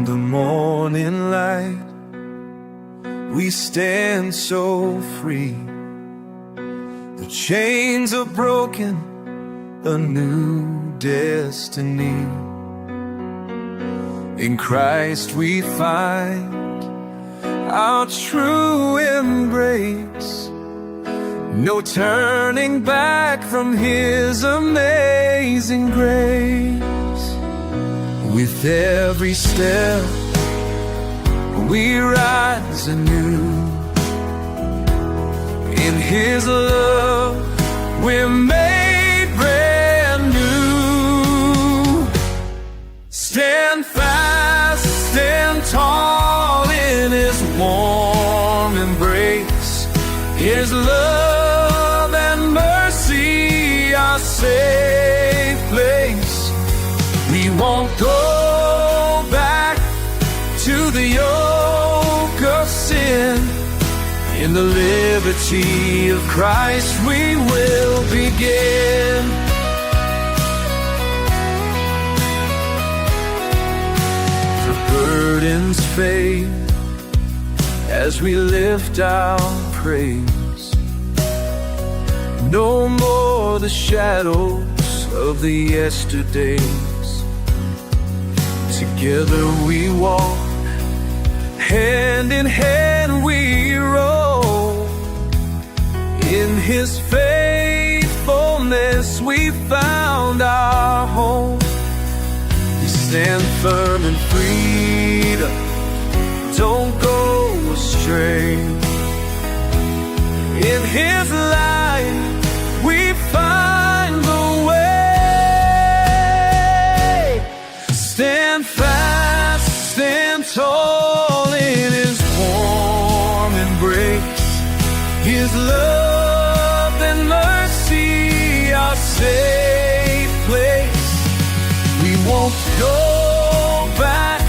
In the morning light, we stand so free. The chains are broken, a new destiny. In Christ we find our true embrace. No turning back from His amazing grace. With every step we rise anew. In His love we're made brand new. Stand fast, stand tall in His warm embrace. His love and mercy are safe place. We won't go back to the yoke of sin. In the liberty of Christ we will begin. The burdens fade as we lift our praise. No more the shadows of the yesterdays. Together we walk, hand in hand we roll. In His faithfulness we found our home. We stand firm in freedom, don't go astray. In His light we find the way. Stand fast, stand tall in His warm embrace. His love and mercy are safe place. We won't go back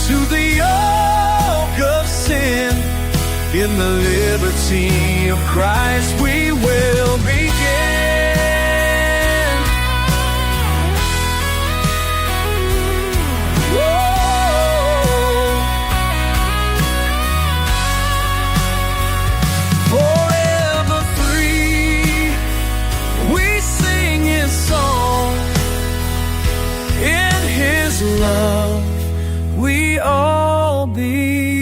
to the yoke of sin. In the liberty of Christ we will begin. Forever free, we sing His song. In His love we all belong.